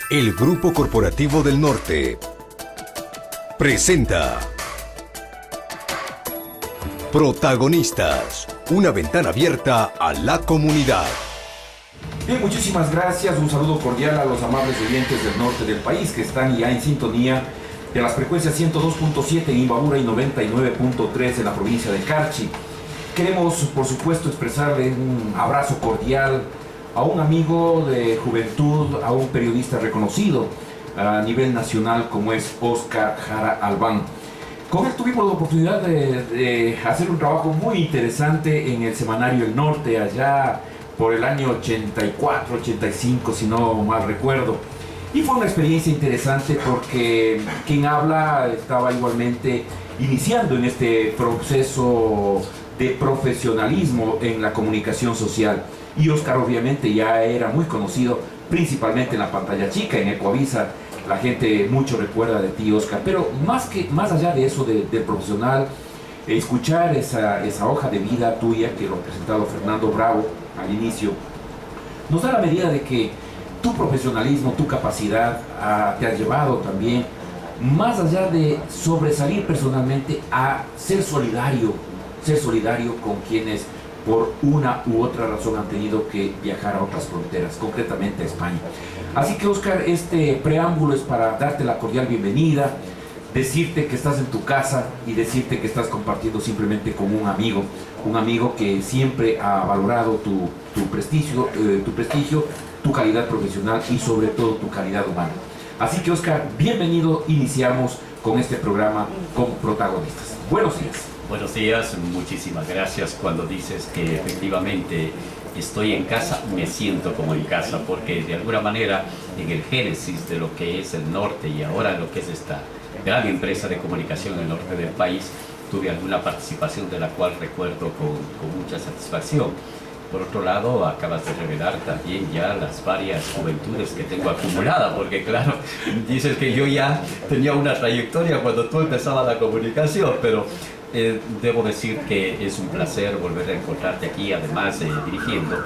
El Grupo Corporativo del Norte presenta Protagonistas, una ventana abierta a la comunidad. Bien, muchísimas gracias, un saludo cordial a los amables oyentes del norte del país que están ya en sintonía de las frecuencias 102.7 en Imbabura y 99.3 en la provincia de Carchi. Queremos, por supuesto, expresarle un abrazo cordial a un amigo de juventud, a un periodista reconocido a nivel nacional como es Óscar Jara Albán. Con él tuvimos la oportunidad de hacer un trabajo muy interesante en el semanario El Norte, allá por el año 84, 85, si no mal recuerdo. Y fue una experiencia interesante porque quien habla estaba igualmente iniciando en este proceso de profesionalismo en la comunicación social. Y Óscar obviamente ya era muy conocido, principalmente en la pantalla chica, en Ecuavisa. La gente mucho recuerda de ti, Óscar. Pero más allá de eso, del profesional, escuchar esa hoja de vida tuya que lo ha presentado Fernando Bravo al inicio, nos da la medida de que tu profesionalismo, tu capacidad te ha llevado también, más allá de sobresalir personalmente, a ser solidario con quienes por una u otra razón han tenido que viajar a otras fronteras, concretamente a España. Así que, Óscar, este preámbulo es para darte la cordial bienvenida, decirte que estás en tu casa y decirte que estás compartiendo simplemente con un amigo que siempre ha valorado tu prestigio, tu calidad profesional y sobre todo tu calidad humana. Así que, Óscar, bienvenido, iniciamos con este programa con protagonistas. Buenos días. Buenos días, muchísimas gracias. Cuando dices que efectivamente estoy en casa, me siento como en casa, porque de alguna manera en el génesis de lo que es el norte y ahora lo que es esta gran empresa de comunicación en el norte del país, tuve alguna participación de la cual recuerdo con mucha satisfacción. Por otro lado, acabas de revelar también ya las varias juventudes que tengo acumuladas, porque claro, dices que yo ya tenía una trayectoria cuando tú empezabas la comunicación, pero debo decir que es un placer volver a encontrarte aquí, además dirigiendo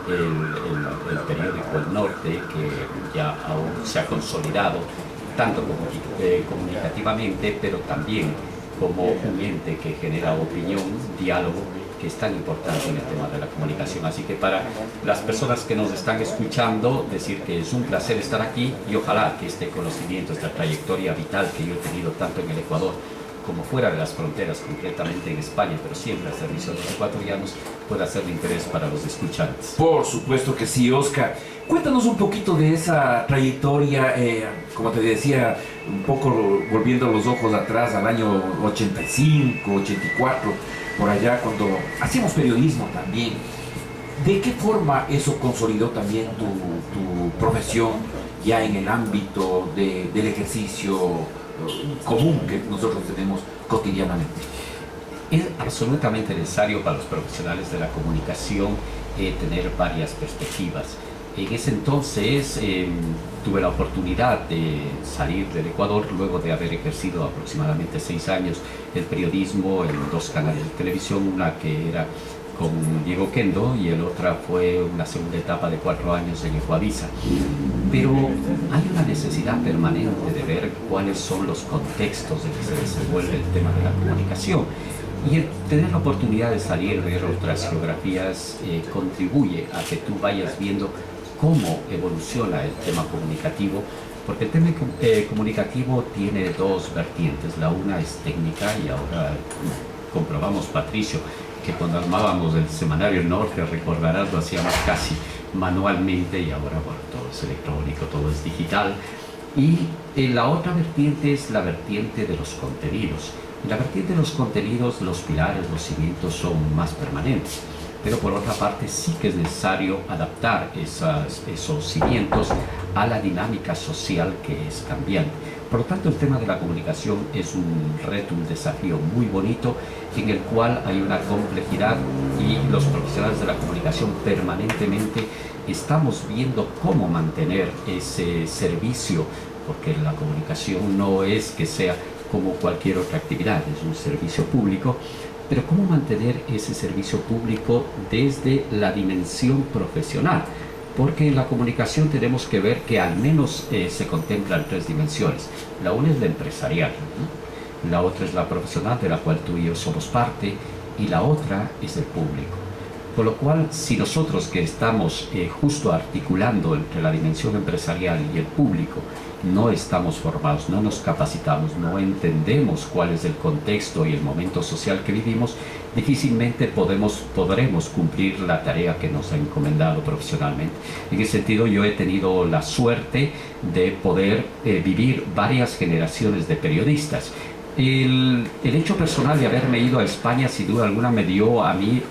el periódico El Norte, que ya aún se ha consolidado tanto comunicativamente, pero también como un ente que genera opinión, diálogo, que es tan importante en el tema de la comunicación. Así que para las personas que nos están escuchando, decir que es un placer estar aquí y ojalá que este conocimiento, esta trayectoria vital que yo he tenido tanto en el Ecuador como fuera de las fronteras, concretamente en España, pero siempre al servicio de los ecuatorianos, pueda ser de interés para los escuchantes. Por supuesto que sí, Óscar. Cuéntanos un poquito de esa trayectoria, como te decía, un poco volviendo los ojos atrás al año 85, 84, por allá cuando hacíamos periodismo también. ¿De qué forma eso consolidó también tu profesión ya en el ámbito del ejercicio común que nosotros tenemos cotidianamente? Es absolutamente necesario para los profesionales de la comunicación tener varias perspectivas. En ese entonces tuve la oportunidad de salir del Ecuador luego de haber ejercido aproximadamente 6 años el periodismo en 2 canales de televisión, una que era con Diego Kendo y el otra fue una segunda etapa de 4 años en Ecuavisa. Pero hay una necesidad permanente de ver cuáles son los contextos en que se desenvuelve el tema de la comunicación. Y el tener la oportunidad de salir, ver otras geografías, contribuye a que tú vayas viendo cómo evoluciona el tema comunicativo, porque el tema comunicativo tiene 2 vertientes. La una es técnica y ahora comprobamos, Patricio, que cuando armábamos el semanario El Norte, recordarás, lo hacíamos casi manualmente y ahora, bueno, todo es electrónico, todo es digital. Y la otra vertiente es la vertiente de los contenidos. En la vertiente de los contenidos, los pilares, los cimientos son más permanentes. Pero por otra parte sí que es necesario adaptar esos cimientos a la dinámica social que es cambiante. Por lo tanto, el tema de la comunicación es un reto, un desafío muy bonito en el cual hay una complejidad y los profesionales de la comunicación permanentemente estamos viendo cómo mantener ese servicio, porque la comunicación no es que sea como cualquier otra actividad, es un servicio público, pero cómo mantener ese servicio público desde la dimensión profesional. porque en la comunicación tenemos que ver que al menos se contemplan tres dimensiones. La una es la empresarial, ¿no? La otra es la profesional, de la cual tú y yo somos parte, y la otra es el público. Por lo cual, si nosotros que estamos justo articulando entre la dimensión empresarial y el público, no estamos formados, no nos capacitamos, no entendemos cuál es el contexto y el momento social que vivimos, difícilmente podremos cumplir la tarea que nos ha encomendado profesionalmente. En ese sentido, yo he tenido la suerte de poder vivir varias generaciones de periodistas. El hecho personal de haberme ido a España, sin duda alguna, me dio a mí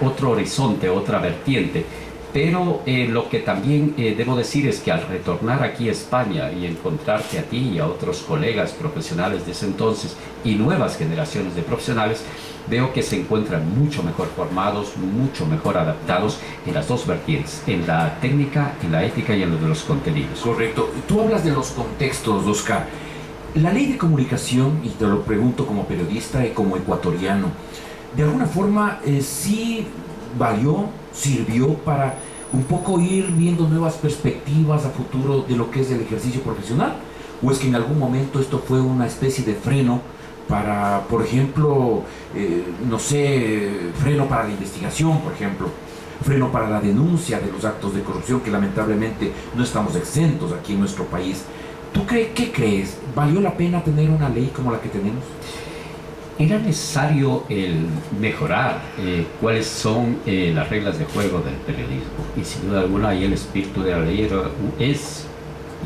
otro horizonte, otra vertiente. Pero lo que también debo decir es que al retornar aquí a España y encontrarte a ti y a otros colegas profesionales de ese entonces y nuevas generaciones de profesionales, veo que se encuentran mucho mejor formados, mucho mejor adaptados en las dos vertientes, en la técnica, en la ética y en lo de los contenidos. Correcto. Tú hablas de los contextos, Oscar. La ley de comunicación, y te lo pregunto como periodista y como ecuatoriano, de alguna forma sí valió, sirvió para un poco ir viendo nuevas perspectivas a futuro de lo que es el ejercicio profesional, o es que en algún momento esto fue una especie de freno para, por ejemplo, no sé, freno para la investigación, por ejemplo, freno para la denuncia de los actos de corrupción que lamentablemente no estamos exentos aquí en nuestro país. ¿Qué crees? ¿Valió la pena tener una ley como la que tenemos? Era necesario mejorar cuáles son las reglas de juego del periodismo, y sin duda alguna ahí el espíritu de la ley es,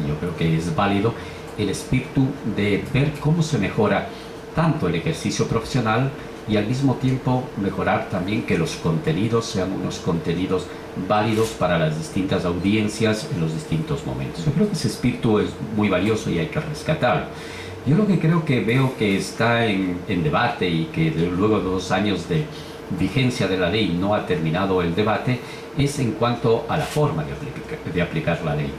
y yo creo que es válido, el espíritu de ver cómo se mejora tanto el ejercicio profesional y al mismo tiempo mejorar también que los contenidos sean unos contenidos válidos para las distintas audiencias en los distintos momentos. Yo creo que ese espíritu es muy valioso y hay que rescatarlo. Yo lo que creo que veo que está en debate y que luego de 2 años de vigencia de la ley no ha terminado el debate es en cuanto a la forma de aplicar la ley,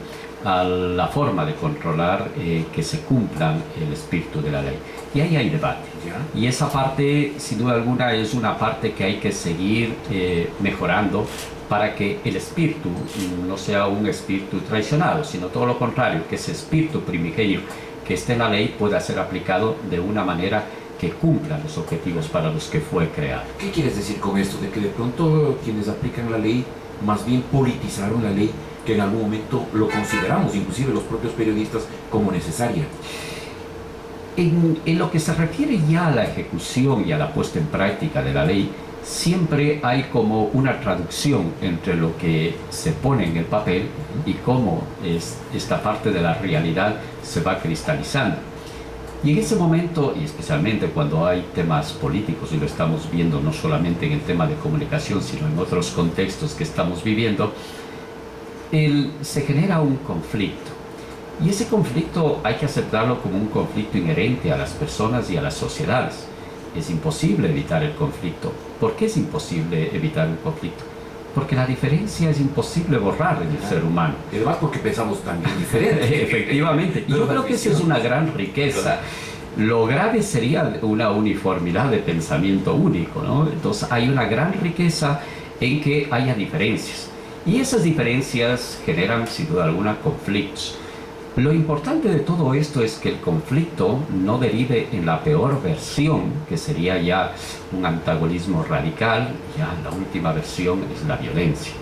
a la forma de controlar que se cumplan el espíritu de la ley. Y ahí hay debate. Y esa parte, sin duda alguna, es una parte que hay que seguir mejorando para que el espíritu no sea un espíritu traicionado, sino todo lo contrario, que ese espíritu primigenio que esté en la ley pueda ser aplicado de una manera que cumpla los objetivos para los que fue creado. ¿Qué quieres decir con esto? De que de pronto quienes aplican la ley más bien politizaron la ley, que en algún momento lo consideramos, inclusive los propios periodistas, como necesaria. En lo que se refiere ya a la ejecución y a la puesta en práctica de la ley, siempre hay como una traducción entre lo que se pone en el papel y cómo esta parte de la realidad se va cristalizando. Y en ese momento, y especialmente cuando hay temas políticos, y lo estamos viendo no solamente en el tema de comunicación, sino en otros contextos que estamos viviendo, se genera un conflicto. Y ese conflicto hay que aceptarlo como un conflicto inherente a las personas y a las sociedades. Es imposible evitar el conflicto. ¿Por qué es imposible evitar el conflicto? Porque la diferencia es imposible borrar en el ser humano. Y además porque pensamos también diferente. Efectivamente. Y yo creo que esa es una gran riqueza. Lo grave sería una uniformidad de pensamiento único, ¿no? Entonces hay una gran riqueza en que haya diferencias. Y esas diferencias generan, sin duda alguna, conflictos. Lo importante de todo esto es que el conflicto no derive en la peor versión, que sería ya un antagonismo radical. Ya la última versión es la violencia.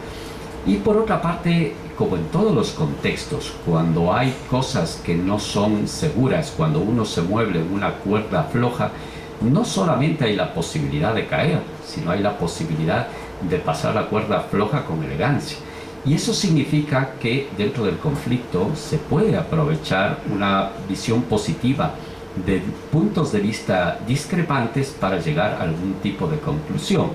Y por otra parte, como en todos los contextos, cuando hay cosas que no son seguras, cuando uno se mueve en una cuerda floja, no solamente hay la posibilidad de caer, sino hay la posibilidad de pasar la cuerda floja con elegancia. Y eso significa que dentro del conflicto se puede aprovechar una visión positiva de puntos de vista discrepantes para llegar a algún tipo de conclusión.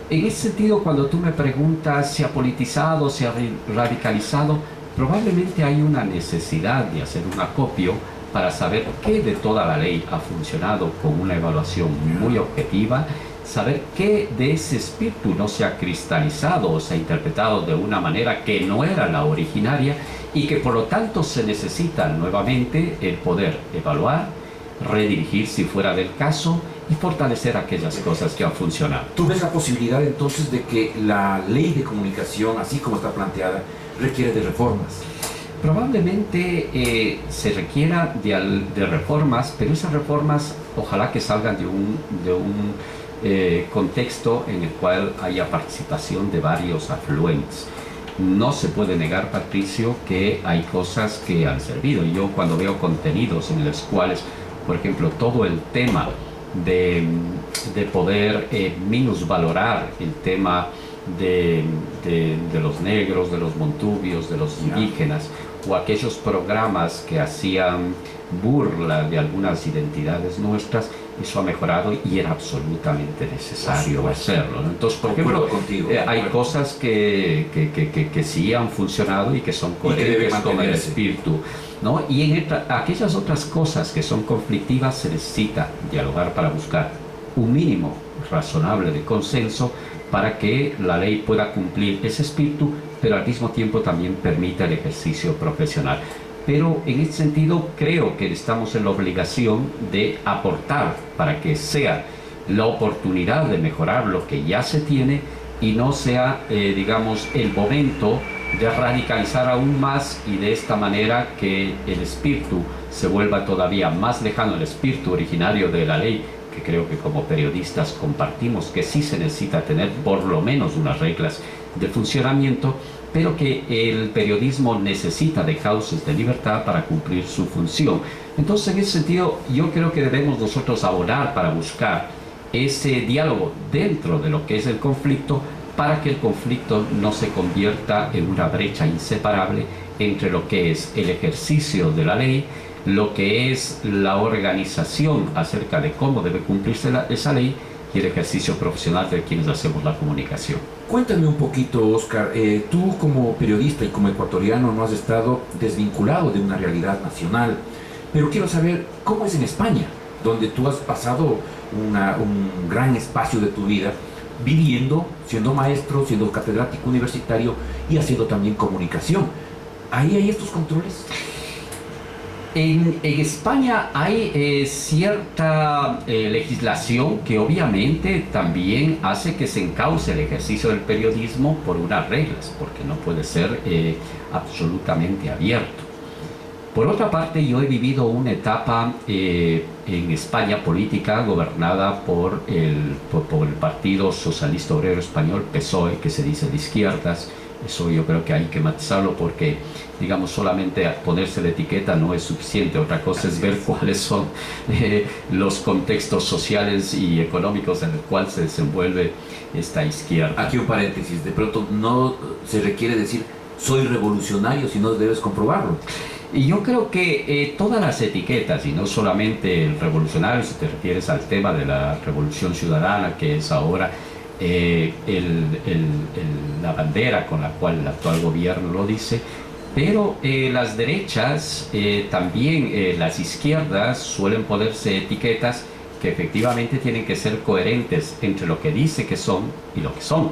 En ese sentido, cuando tú me preguntas si ha politizado, si ha radicalizado, probablemente hay una necesidad de hacer un acopio para saber qué de toda la ley ha funcionado con una evaluación muy objetiva, saber qué de ese espíritu no se ha cristalizado o se ha interpretado de una manera que no era la originaria y que por lo tanto se necesita nuevamente el poder evaluar, redirigir si fuera del caso y fortalecer aquellas cosas que han funcionado. ¿Tú ves la posibilidad entonces de que la ley de comunicación, así como está planteada, requiere de reformas? Probablemente se requiera de reformas, pero esas reformas ojalá que salgan de un contexto en el cual haya participación de varios afluentes. No se puede negar, Patricio, que hay cosas que han servido. Yo cuando veo contenidos en los cuales, por ejemplo, todo el tema de poder minusvalorar el tema de los negros, de los montubios, de los indígenas, o aquellos programas que hacían burla de algunas identidades nuestras, eso ha mejorado y era absolutamente necesario hacerlo, ¿no? Entonces, por ejemplo, hay cosas que sí han funcionado y que son coherentes con el espíritu, ¿no? Y en aquellas otras cosas que son conflictivas se necesita dialogar para buscar un mínimo razonable de consenso para que la ley pueda cumplir ese espíritu, pero al mismo tiempo también permita el ejercicio profesional. Pero en este sentido creo que estamos en la obligación de aportar para que sea la oportunidad de mejorar lo que ya se tiene y no sea, digamos, el momento de radicalizar aún más y de esta manera que el espíritu se vuelva todavía más lejano al espíritu originario de la ley, que creo que como periodistas compartimos que sí se necesita tener por lo menos unas reglas de funcionamiento, pero que el periodismo necesita de cauces de libertad para cumplir su función. Entonces, en ese sentido, yo creo que debemos nosotros abonar para buscar ese diálogo dentro de lo que es el conflicto, para que el conflicto no se convierta en una brecha inseparable entre lo que es el ejercicio de la ley, lo que es la organización acerca de cómo debe cumplirse esa ley y el ejercicio profesional de quienes hacemos la comunicación. Cuéntame un poquito, Oscar, tú como periodista y como ecuatoriano no has estado desvinculado de una realidad nacional, pero quiero saber cómo es en España, donde tú has pasado un gran espacio de tu vida viviendo, siendo maestro, siendo catedrático universitario y haciendo también comunicación. ¿Ahí hay estos controles? En España hay cierta legislación que obviamente también hace que se encauce el ejercicio del periodismo por unas reglas, porque no puede ser absolutamente abierto. Por otra parte, yo he vivido una etapa en España política gobernada por el Partido Socialista Obrero Español, PSOE, que se dice de izquierdas. Eso yo creo que hay que matizarlo porque, digamos, solamente ponerse la etiqueta no es suficiente. Otra cosa es ver cuáles son los contextos sociales y económicos en el cual se desenvuelve esta izquierda. Aquí un paréntesis, de pronto no se requiere decir soy revolucionario, sino debes comprobarlo. Y yo creo que todas las etiquetas, y no solamente el revolucionario, si te refieres al tema de la revolución ciudadana, que es ahora la bandera con la cual el actual gobierno lo dice, pero las derechas, también las izquierdas suelen ponerse etiquetas que efectivamente tienen que ser coherentes entre lo que dice que son y lo que son.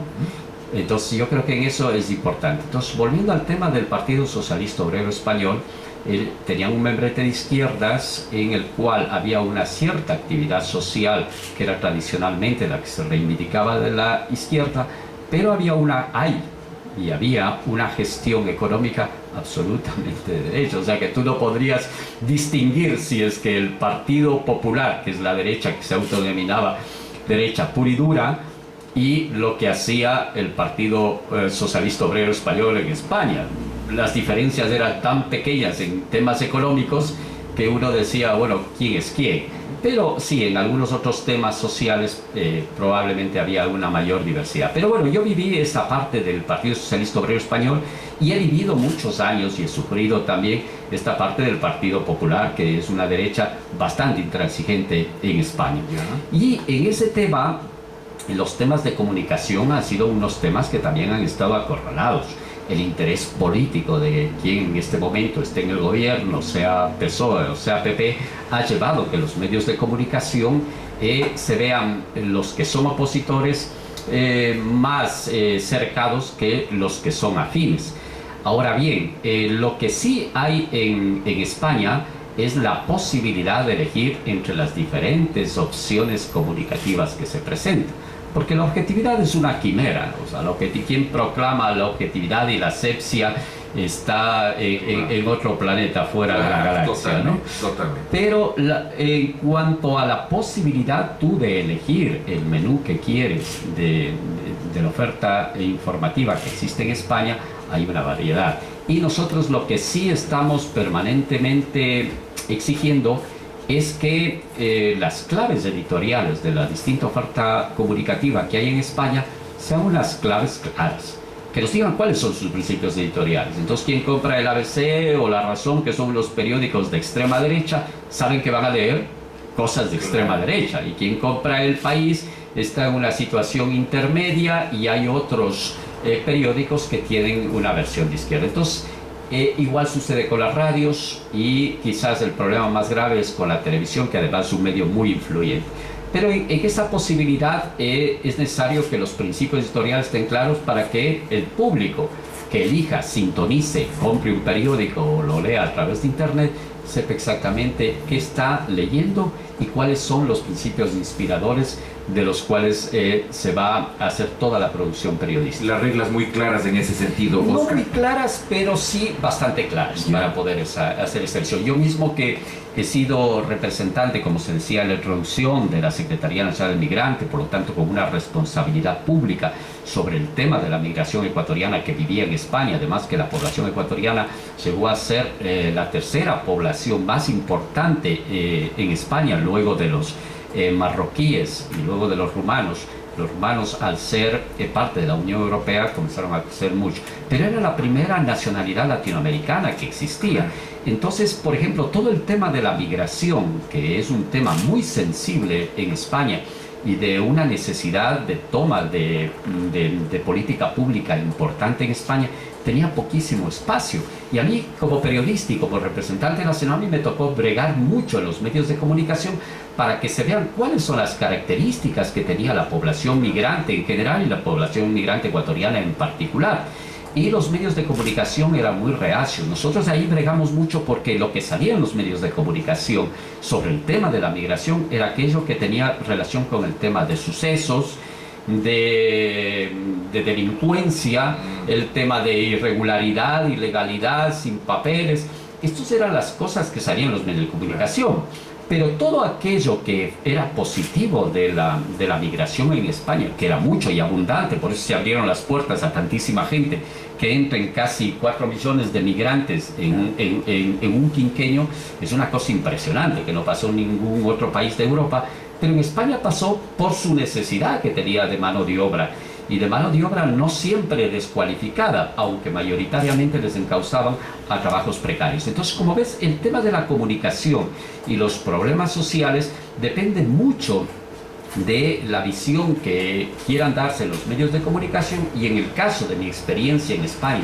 Entonces yo creo que en eso es importante. Entonces, volviendo al tema del Partido Socialista Obrero Español, tenía un membrete de izquierdas en el cual había una cierta actividad social que era tradicionalmente la que se reivindicaba de la izquierda, pero había una gestión económica absolutamente de derecha. O sea que tú no podrías distinguir si es que el Partido Popular, que es la derecha que se autodenominaba derecha pura y dura, y lo que hacía el Partido Socialista Obrero Español en España. Las diferencias eran tan pequeñas en temas económicos que uno decía, bueno, ¿quién es quién? Pero sí, en algunos otros temas sociales probablemente había una mayor diversidad. Pero bueno, yo viví esta parte del Partido Socialista Obrero Español y he vivido muchos años y he sufrido también esta parte del Partido Popular, que es una derecha bastante intransigente en España. Y en ese tema, los temas de comunicación han sido unos temas que también han estado acorralados. El interés político de quien en este momento esté en el gobierno, sea PSOE o sea PP, ha llevado que los medios de comunicación se vean los que son opositores más cercados que los que son afines. Ahora bien, lo que sí hay en España es la posibilidad de elegir entre las diferentes opciones comunicativas que se presentan. Porque la objetividad es una quimera, o sea, quien proclama la objetividad y la asepsia está en otro planeta fuera de la galaxia, totalmente, ¿no? Totalmente. Pero en cuanto a la posibilidad tú de elegir el menú que quieres de la oferta informativa que existe en España, hay una variedad. Y nosotros lo que sí estamos permanentemente exigiendo es que las claves editoriales de la distinta oferta comunicativa que hay en España sean unas claves claras, que nos digan cuáles son sus principios editoriales. Entonces, quien compra el ABC o La Razón, que son los periódicos de extrema derecha, saben que van a leer cosas de extrema derecha, y quien compra El País está en una situación intermedia, y hay otros periódicos que tienen una versión de izquierda. Entonces, igual sucede con las radios, y quizás el problema más grave es con la televisión, que además es un medio muy influyente. Pero en esa posibilidad es necesario que los principios editoriales estén claros para que el público que elija, sintonice, compre un periódico o lo lea a través de internet, sepa exactamente qué está leyendo y cuáles son los principios inspiradores de los cuales se va a hacer toda la producción periodística. Las reglas muy claras en ese sentido, No Oscar. muy claras, pero sí bastante claras para poder hacer esta elección. Yo mismo, que he sido representante, como se decía en la introducción, de la Secretaría Nacional del Migrante, por lo tanto con una responsabilidad pública sobre el tema de la migración ecuatoriana que vivía en España, además que la población ecuatoriana llegó a ser la tercera población más importante en España, luego de los marroquíes y luego de los rumanos. Los rumanos, al ser parte de la Unión Europea, comenzaron a crecer mucho, pero era la primera nacionalidad latinoamericana que existía. Entonces, por ejemplo, todo el tema de la migración, que es un tema muy sensible en España y de una necesidad de toma de política pública importante en España, tenía poquísimo espacio. Y a mí, como periodista y como representante nacional, a mí me tocó bregar mucho en los medios de comunicación para que se vean cuáles son las características que tenía la población migrante en general y la población migrante ecuatoriana en particular. Y los medios de comunicación eran muy reacios. Nosotros ahí bregamos mucho porque lo que salía en los medios de comunicación sobre el tema de la migración era aquello que tenía relación con el tema de sucesos, de delincuencia, el tema de irregularidad, ilegalidad, sin papeles. Estas eran las cosas que salían en los medios de comunicación. Pero todo aquello que era positivo de la migración en España, que era mucho y abundante, por eso se abrieron las puertas a tantísima gente, que entren casi 4 millones de migrantes en un quinquenio, es una cosa impresionante, que no pasó en ningún otro país de Europa. Pero en España pasó por su necesidad que tenía de mano de obra, y de mano de obra no siempre descualificada, aunque mayoritariamente les encausaban a trabajos precarios. Entonces, como ves, el tema de la comunicación y los problemas sociales dependen mucho de la visión que quieran darse los medios de comunicación, y en el caso de mi experiencia en España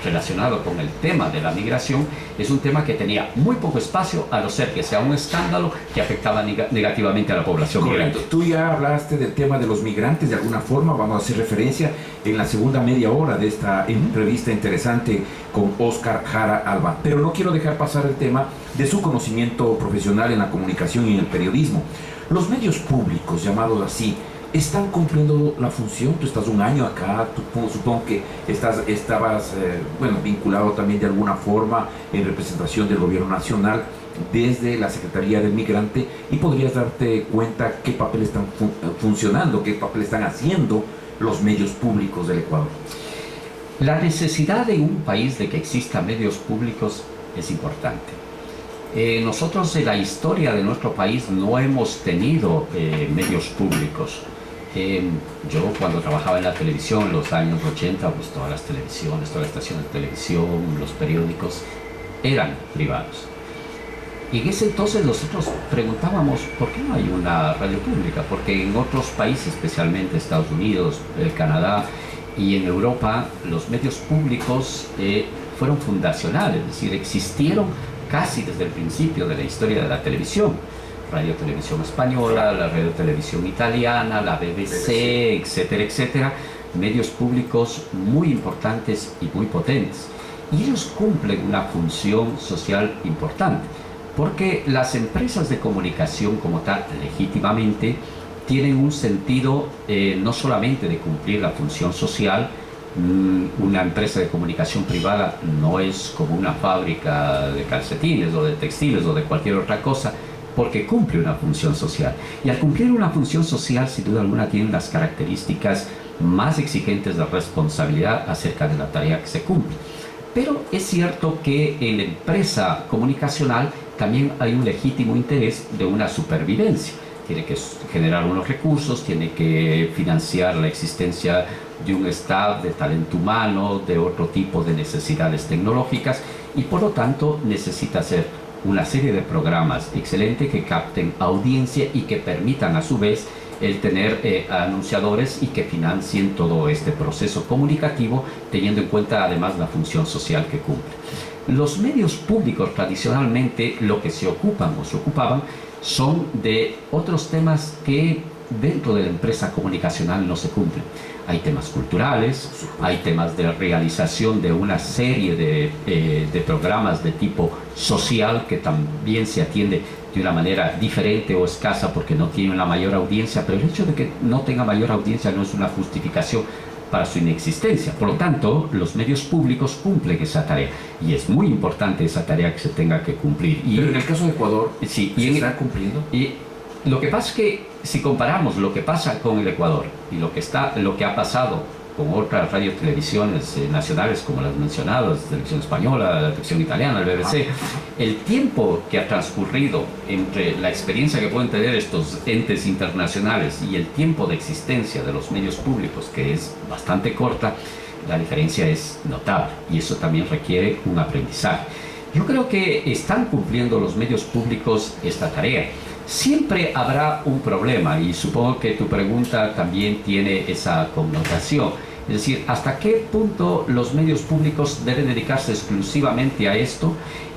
relacionado con el tema de la migración, es un tema que tenía muy poco espacio, a no ser que sea un escándalo que afectaba negativamente a la población migrante. Tú ya hablaste del tema de los migrantes de alguna forma, vamos a hacer referencia en la segunda media hora de esta entrevista interesante con Oscar Jara Alba, pero no quiero dejar pasar el tema de su conocimiento profesional en la comunicación y en el periodismo. Los medios públicos, llamados así, ¿están cumpliendo la función? Tú estás un año acá, supongo que estabas vinculado también de alguna forma en representación del gobierno nacional desde la Secretaría del Migrante, y podrías darte cuenta qué papel están funcionando, qué papel están haciendo los medios públicos del Ecuador. La necesidad de un país de que existan medios públicos es importante. Nosotros en la historia de nuestro país no hemos tenido medios públicos. Yo cuando trabajaba en la televisión en los años 80, pues todas las televisiones, todas las estaciones de televisión, los periódicos eran privados. Y en ese entonces nosotros preguntábamos, ¿por qué no hay una radio pública? Porque en otros países, especialmente Estados Unidos, Canadá y en Europa, los medios públicos fueron fundacionales, es decir, existieron casi desde el principio de la historia de la televisión. Radio Televisión Española, la Radio Televisión Italiana, la BBC, etcétera, etcétera. Medios públicos muy importantes y muy potentes. Y ellos cumplen una función social importante. Porque las empresas de comunicación como tal, legítimamente, tienen un sentido no solamente de cumplir la función social. Una empresa de comunicación privada no es como una fábrica de calcetines o de textiles o de cualquier otra cosa, porque cumple una función social. Y al cumplir una función social, sin duda alguna, tiene las características más exigentes de responsabilidad acerca de la tarea que se cumple. Pero es cierto que en la empresa comunicacional también hay un legítimo interés de una supervivencia. Tiene que generar unos recursos, tiene que financiar la existencia de un staff, de talento humano, de otro tipo de necesidades tecnológicas, y por lo tanto necesita hacer una serie de programas excelentes que capten audiencia y que permitan a su vez el tener anunciadores y que financien todo este proceso comunicativo, teniendo en cuenta además la función social que cumple. Los medios públicos tradicionalmente lo que se ocupan o se ocupaban son de otros temas que dentro de la empresa comunicacional no se cumplen. Hay temas culturales, hay temas de realización de una serie de programas de tipo social que también se atiende de una manera diferente o escasa porque no tienen la mayor audiencia, pero el hecho de que no tenga mayor audiencia no es una justificación para su inexistencia. Por lo tanto, los medios públicos cumplen esa tarea y es muy importante esa tarea que se tenga que cumplir. Y pero en el caso de Ecuador, sí, ¿se está cumpliendo? Y lo que pasa es que si comparamos lo que pasa con el Ecuador y lo que ha pasado con otras radio y televisiones nacionales como las mencionadas, la televisión española, la televisión italiana, el BBC, el tiempo que ha transcurrido entre la experiencia que pueden tener estos entes internacionales y el tiempo de existencia de los medios públicos, que es bastante corta, la diferencia es notable y eso también requiere un aprendizaje. Yo creo que están cumpliendo los medios públicos esta tarea. Siempre habrá un problema y supongo que tu pregunta también tiene esa connotación. Es decir, ¿hasta qué punto los medios públicos deben dedicarse exclusivamente a esto?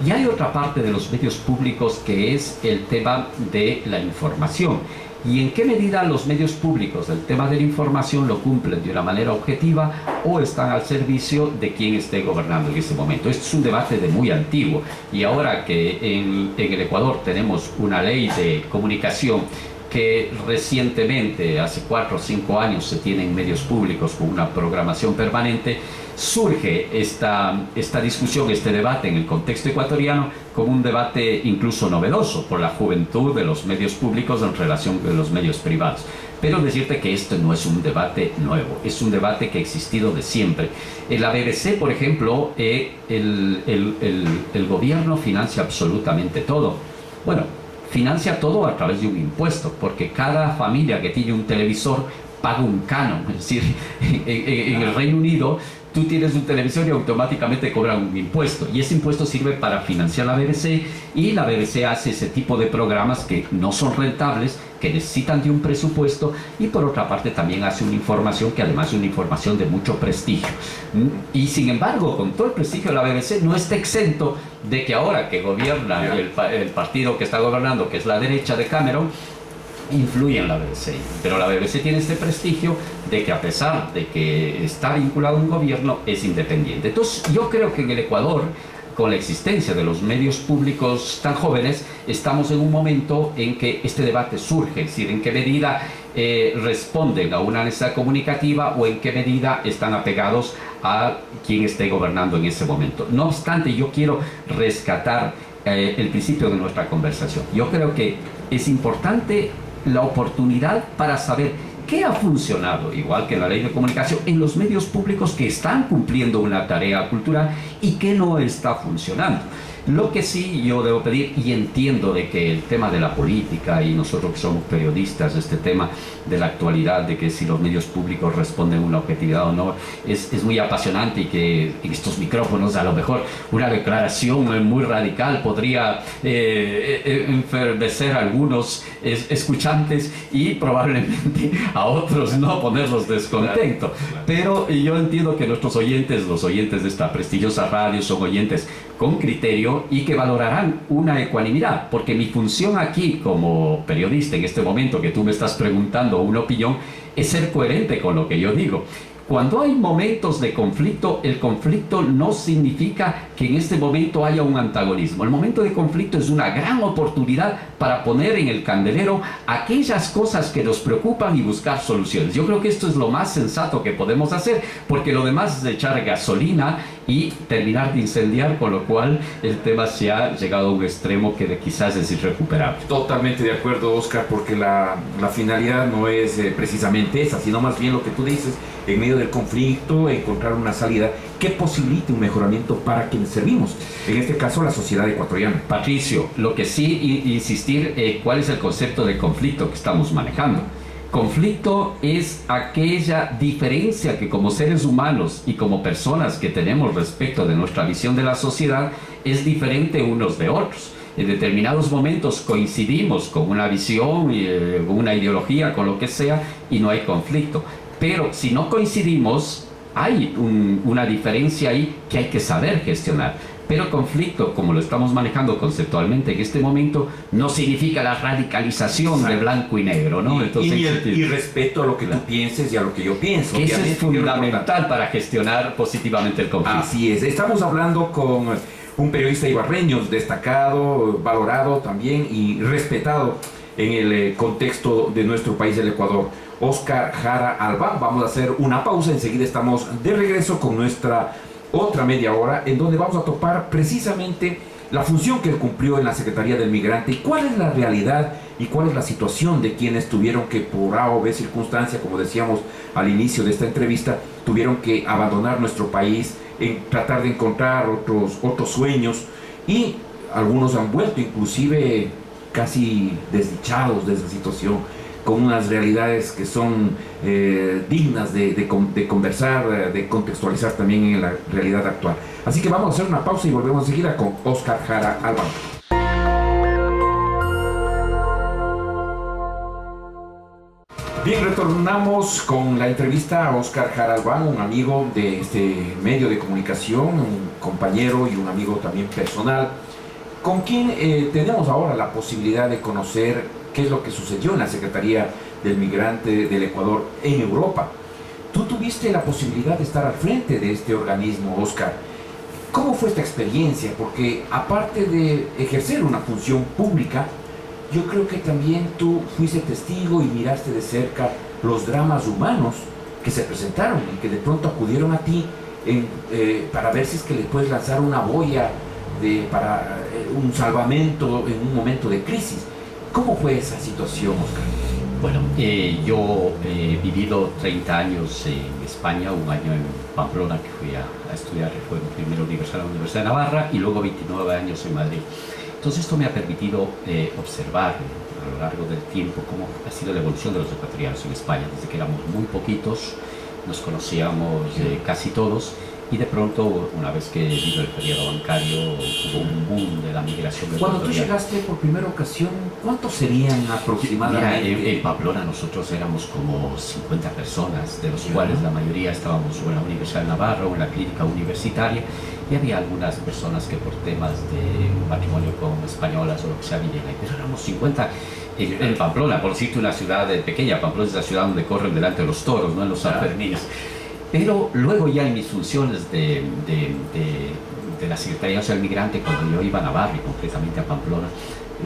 Y hay otra parte de los medios públicos que es el tema de la información. ¿Y en qué medida los medios públicos del tema de la información lo cumplen de una manera objetiva o están al servicio de quien esté gobernando en ese momento? Este es un debate de muy antiguo y ahora que en el Ecuador tenemos una ley de comunicación que recientemente, hace 4 o 5 años, se tienen medios públicos con una programación permanente, surge esta discusión, este debate en el contexto ecuatoriano como un debate incluso novedoso por la juventud de los medios públicos en relación con los medios privados. Pero decirte que esto no es un debate nuevo, es un debate que ha existido de siempre. En la BBC, por ejemplo, el gobierno financia absolutamente todo. Bueno, financia todo a través de un impuesto, porque cada familia que tiene un televisor paga un canon. Es decir, en el Reino Unido tú tienes un televisor y automáticamente cobran un impuesto y ese impuesto sirve para financiar la BBC y la BBC hace ese tipo de programas que no son rentables, que necesitan de un presupuesto y por otra parte también hace una información que además es una información de mucho prestigio. Y sin embargo, con todo el prestigio de la BBC no está exento de que ahora que gobierna el partido que está gobernando, que es la derecha de Cameron, influye en la BBC, pero la BBC tiene este prestigio de que a pesar de que está vinculado a un gobierno es independiente. Entonces yo creo que en el Ecuador, con la existencia de los medios públicos tan jóvenes, estamos en un momento en que este debate surge, es decir, en qué medida responden a una necesidad comunicativa o en qué medida están apegados a quien esté gobernando en ese momento. No obstante, yo quiero rescatar el principio de nuestra conversación. Yo creo que es importante la oportunidad para saber qué ha funcionado, igual que en la ley de comunicación, en los medios públicos que están cumpliendo una tarea cultural y qué no está funcionando. Lo que sí yo debo pedir, y entiendo de que el tema de la política, y nosotros que somos periodistas, este tema de la actualidad, de que si los medios públicos responden una objetividad o no, es muy apasionante y que en estos micrófonos a lo mejor una declaración muy radical podría enfervecer a algunos escuchantes y probablemente a otros no ponerlos descontento. Pero yo entiendo que nuestros oyentes, los oyentes de esta prestigiosa radio, son oyentes con criterio y que valorarán una ecuanimidad, porque mi función aquí como periodista en este momento que tú me estás preguntando una opinión es ser coherente con lo que yo digo. Cuando hay momentos de conflicto, el conflicto no significa que en este momento haya un antagonismo. El momento de conflicto es una gran oportunidad para poner en el candelero aquellas cosas que nos preocupan y buscar soluciones. Yo creo que esto es lo más sensato que podemos hacer, porque lo demás es echar gasolina y terminar de incendiar, con lo cual el tema se ha llegado a un extremo que quizás es irrecuperable. Totalmente de acuerdo, Oscar, porque la finalidad no es precisamente esa, sino más bien lo que tú dices, en medio del conflicto, encontrar una salida que posibilite un mejoramiento para quienes servimos, en este caso la sociedad ecuatoriana. Patricio, lo que sí insistir, ¿cuál es el concepto de conflicto que estamos manejando? Conflicto es aquella diferencia que como seres humanos y como personas que tenemos respecto de nuestra visión de la sociedad es diferente unos de otros. En determinados momentos coincidimos con una visión, una ideología, con lo que sea, y no hay conflicto. Pero si no coincidimos, hay una diferencia ahí que hay que saber gestionar. Pero conflicto, como lo estamos manejando conceptualmente en este momento, no significa la radicalización de blanco y negro, ¿no? Entonces, y respeto a lo que tú pienses y a lo que yo pienso. Que eso es fundamental para gestionar positivamente el conflicto. Así es. Estamos hablando con un periodista ibarreño destacado, valorado también y respetado en el contexto de nuestro país, el Ecuador, Oscar Jara Albán. Vamos a hacer una pausa, enseguida estamos de regreso con nuestra otra media hora, en donde vamos a topar precisamente la función que él cumplió en la Secretaría del Migrante y cuál es la realidad y cuál es la situación de quienes tuvieron que, por A o B circunstancia, como decíamos al inicio de esta entrevista, tuvieron que abandonar nuestro país, en tratar de encontrar otros sueños, y algunos han vuelto inclusive casi desdichados de esa situación, con unas realidades que son dignas de conversar, de contextualizar también en la realidad actual. Así que vamos a hacer una pausa y volvemos enseguida con Oscar Jara Albán. Bien, retornamos con la entrevista a Oscar Jara Albán, un amigo de este medio de comunicación, un compañero y un amigo también personal, con quien tenemos ahora la posibilidad de conocer qué es lo que sucedió en la Secretaría del Migrante del Ecuador en Europa. Tú tuviste la posibilidad de estar al frente de este organismo, Oscar. ¿Cómo fue esta experiencia? Porque aparte de ejercer una función pública, yo creo que también tú fuiste testigo y miraste de cerca los dramas humanos que se presentaron y que de pronto acudieron a ti para ver si es que les puedes lanzar una boya para un salvamento en un momento de crisis. ¿Cómo fue esa situación, Oscar? Bueno, yo he vivido 30 años en España, un año en Pamplona, que fui a estudiar, fue mi primera universidad en la Universidad de Navarra, y luego 29 años en Madrid. Entonces esto me ha permitido observar a lo largo del tiempo cómo ha sido la evolución de los ecuatorianos en España. Desde que éramos muy poquitos, nos conocíamos casi todos, y de pronto, una vez que vino el periodo bancario, hubo un boom de la migración ecuatoriana. Cuando tú llegaste por primera ocasión, ¿cuántos serían aproximadamente? Mira, en Pamplona nosotros éramos como 50 personas, de los cuales la mayoría estábamos o en la Universidad de Navarra o en la clínica universitaria, y había algunas personas que por temas de matrimonio con españolas o lo que sea vivían ahí, pero éramos 50 en Pamplona, por decirte una ciudad pequeña. Pamplona es la ciudad donde corren delante los toros, no en los Sanfermines. Pero luego ya en mis funciones de la Secretaría Social Migrante, cuando yo iba a Navarra y concretamente a Pamplona,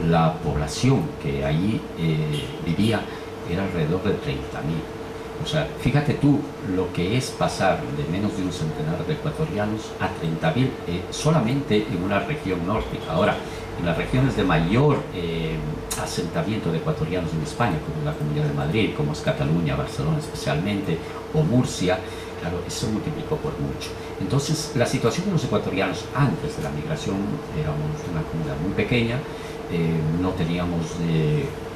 la población que allí vivía era alrededor de 30.000. O sea, fíjate tú lo que es pasar de menos de un centenar de ecuatorianos a 30.000 solamente en una región norte. Ahora, en las regiones de mayor asentamiento de ecuatorianos en España, como la Comunidad de Madrid, como es Cataluña, Barcelona especialmente, o Murcia, claro, eso multiplicó por mucho. Entonces, la situación de los ecuatorianos antes de la migración, éramos una comunidad muy pequeña, no teníamos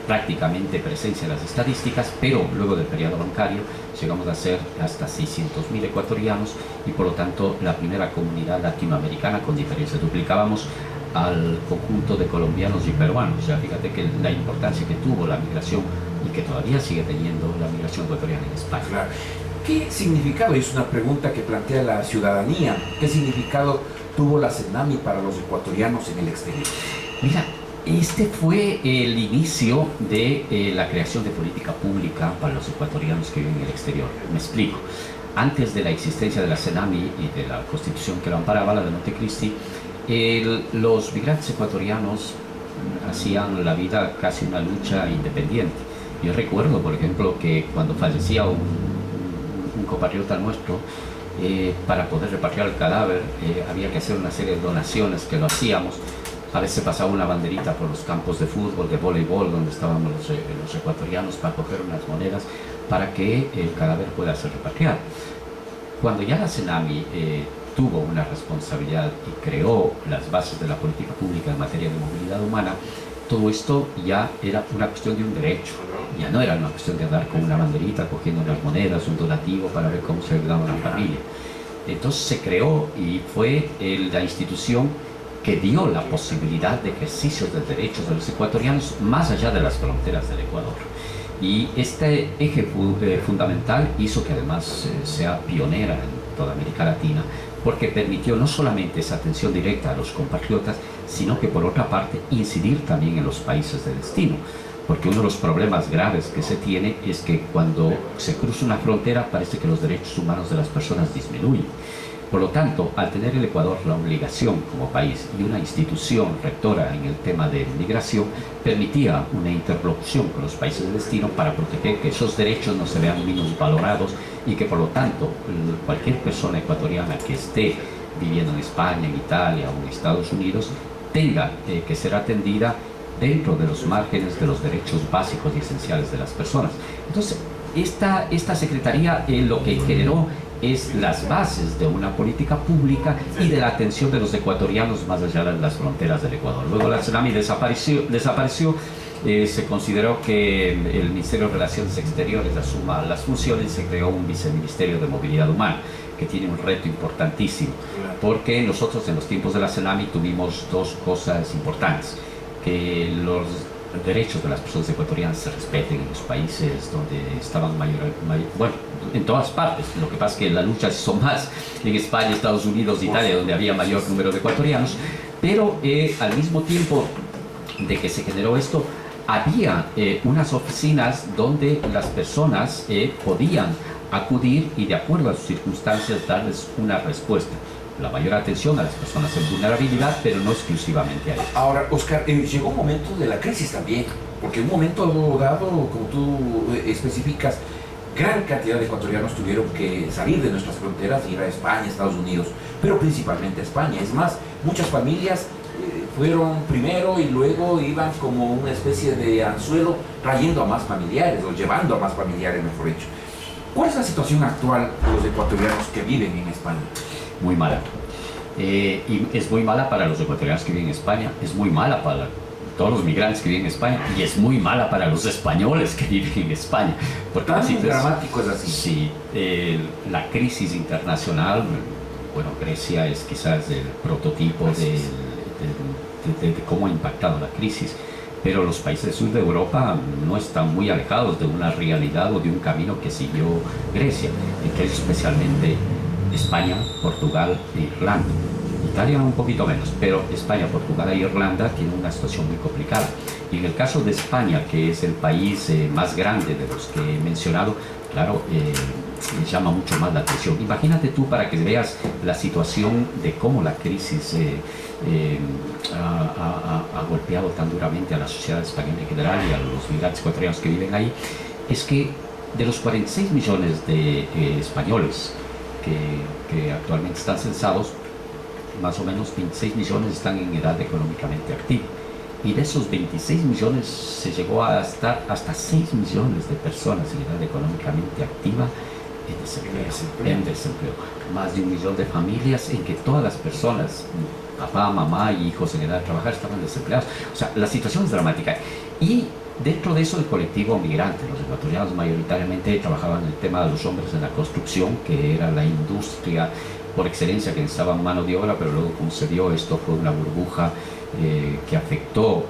prácticamente presencia en las estadísticas, pero luego del periodo bancario llegamos a ser hasta 600.000 ecuatorianos, y por lo tanto la primera comunidad latinoamericana con diferencia. Duplicábamos al conjunto de colombianos y peruanos. O sea, fíjate que la importancia que tuvo la migración y que todavía sigue teniendo la migración ecuatoriana en España. Claro. ¿Qué significado? Es una pregunta que plantea la ciudadanía. ¿Qué significado tuvo la CENAMI para los ecuatorianos en el exterior? Mira, este fue el inicio de la creación de política pública para los ecuatorianos que viven en el exterior. Me explico. antes de la existencia de la CENAMI y de la constitución que la amparaba, la de Montecristi, los migrantes ecuatorianos hacían la vida casi una lucha independiente. Yo recuerdo, por ejemplo, que cuando fallecía un compatriota nuestro, para poder repatriar el cadáver había que hacer una serie de donaciones que lo hacíamos. A veces pasaba una banderita por los campos de fútbol, de voleibol, donde estábamos los ecuatorianos, para coger unas monedas para que el cadáver pueda ser repatriado. Cuando ya la CENAMI tuvo una responsabilidad y creó las bases de la política pública en materia de movilidad humana, todo esto ya era una cuestión de un derecho, ya no era una cuestión de andar con una banderita, cogiendo unas monedas, un donativo para ver cómo se ayudaba a una familia. Entonces se creó y fue la institución que dio la posibilidad de ejercicio de derechos de los ecuatorianos más allá de las fronteras del Ecuador. Y este eje fundamental hizo que además sea pionera en toda América Latina, porque permitió no solamente esa atención directa a los compatriotas, sino que por otra parte incidir también en los países de destino. Porque uno de los problemas graves que se tiene es que cuando se cruza una frontera parece que los derechos humanos de las personas disminuyen. Por lo tanto, al tener el Ecuador la obligación como país y una institución rectora en el tema de migración, permitía una interlocución con los países de destino para proteger que esos derechos no se vean minusvalorados y que por lo tanto cualquier persona ecuatoriana que esté viviendo en España, en Italia o en Estados Unidos tenga que ser atendida dentro de los márgenes de los derechos básicos y esenciales de las personas. Entonces, esta Secretaría lo que generó es las bases de una política pública y de la atención de los ecuatorianos más allá de las fronteras del Ecuador. Luego la CENAMI desapareció, se consideró que el Ministerio de Relaciones Exteriores asuma las funciones y se creó un viceministerio de movilidad humana, que tiene un reto importantísimo, porque nosotros en los tiempos de la CENAMI tuvimos dos cosas importantes: que los derechos de las personas ecuatorianas se respeten en los países donde estaban bueno, en todas partes. Lo que pasa es que la lucha se hizo más en España, Estados Unidos, Italia, donde había mayor número de ecuatorianos, pero al mismo tiempo de que se generó esto, había unas oficinas donde las personas podían acudir y de acuerdo a sus circunstancias darles una respuesta. La mayor atención a las personas en vulnerabilidad, pero no exclusivamente a ellas. Ahora, Oscar, llegó un momento de la crisis también, porque en un momento dado, como tú especificas, gran cantidad de ecuatorianos tuvieron que salir de nuestras fronteras e ir a España, Estados Unidos, pero principalmente a España. Es más, muchas familias fueron primero y luego iban como una especie de anzuelo trayendo a más familiares, o llevando a más familiares, mejor dicho. ¿Cuál es la situación actual de los ecuatorianos que viven en España? Muy mala. Y es muy mala para los ecuatorianos que viven en España, es muy mala para todos los migrantes que viven en España y es muy mala para los españoles que viven en España. Porque ¿Tan dramático es así? Sí, la crisis internacional, bueno, Grecia es quizás el prototipo de cómo ha impactado la crisis, pero los países del sur de Europa no están muy alejados de una realidad o de un camino que siguió Grecia, entre ellos especialmente España, Portugal e Irlanda. Italia un poquito menos, pero España, Portugal e Irlanda tienen una situación muy complicada. Y en el caso de España, que es el país más grande de los que he mencionado, claro, llama mucho más la atención. Imagínate tú, para que veas la situación de cómo la crisis ha golpeado tan duramente a la sociedad española en general y a los migrantes ecuatorianos que viven ahí, es que de los 46 millones de españoles que actualmente están censados, más o menos 26 millones están en edad económicamente activa. Y de esos 26 millones se llegó a estar hasta 6 millones de personas en edad económicamente activa en desempleo. Más de 1 millón de familias en que todas las personas, papá, mamá y hijos en edad de trabajar, estaban desempleados. O sea, la situación es dramática. Y dentro de eso el colectivo migrante, los ecuatorianos mayoritariamente trabajaban en el tema de los hombres en la construcción, que era la industria por excelencia que necesitaban mano de obra, pero luego como se dio esto fue una burbuja que afectó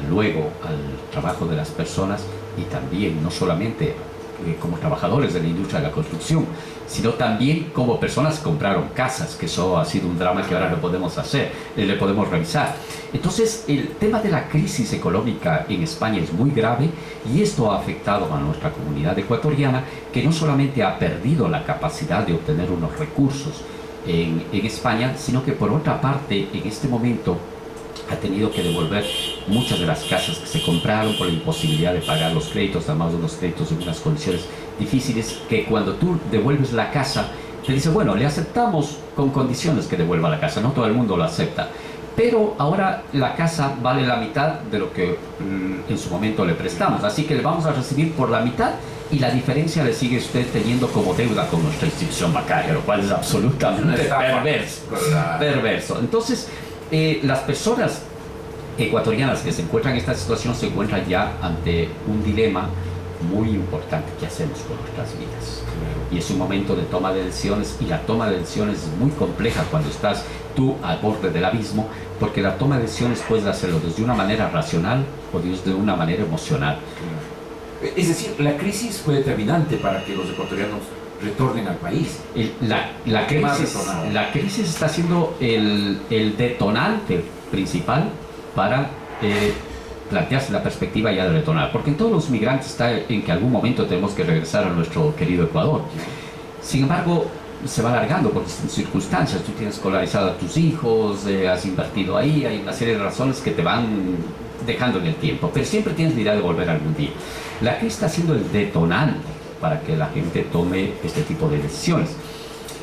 luego al trabajo de las personas y también no solamente como trabajadores de la industria de la construcción, sino también como personas que compraron casas, que eso ha sido un drama que ahora no podemos hacer, le podemos revisar. Entonces, el tema de la crisis económica en España es muy grave y esto ha afectado a nuestra comunidad ecuatoriana, que no solamente ha perdido la capacidad de obtener unos recursos en España, sino que por otra parte, en este momento, ha tenido que devolver muchas de las casas que se compraron por la imposibilidad de pagar los créditos, además de unos créditos en unas condiciones difíciles, que cuando tú devuelves la casa, te dice, bueno, le aceptamos con condiciones que devuelva la casa, no todo el mundo lo acepta, pero ahora la casa vale la mitad de lo que en su momento le prestamos, así que le vamos a recibir por la mitad y la diferencia le sigue usted teniendo como deuda con nuestra institución bancaria, lo cual es absolutamente perverso. Entonces, las personas ecuatorianas que se encuentran en esta situación se encuentran ya ante un dilema muy importante: ¿qué hacemos con nuestras vidas? Y es un momento de toma de decisiones, y la toma de decisiones es muy compleja cuando estás tú al borde del abismo, porque la toma de decisiones puedes hacerlo desde una manera racional o desde una manera emocional. Es decir, la crisis fue determinante para que los ecuatorianos retornen al país. La crisis está siendo el detonante principal para plantearse la perspectiva ya de retornar, porque en todos los migrantes está en que algún momento tenemos que regresar a nuestro querido Ecuador. Sin embargo, se va alargando por circunstancias. Tú tienes escolarizado a tus hijos, has invertido ahí, hay una serie de razones que te van dejando en el tiempo, pero siempre tienes la idea de volver algún día. La crisis está siendo el detonante para que la gente tome este tipo de decisiones.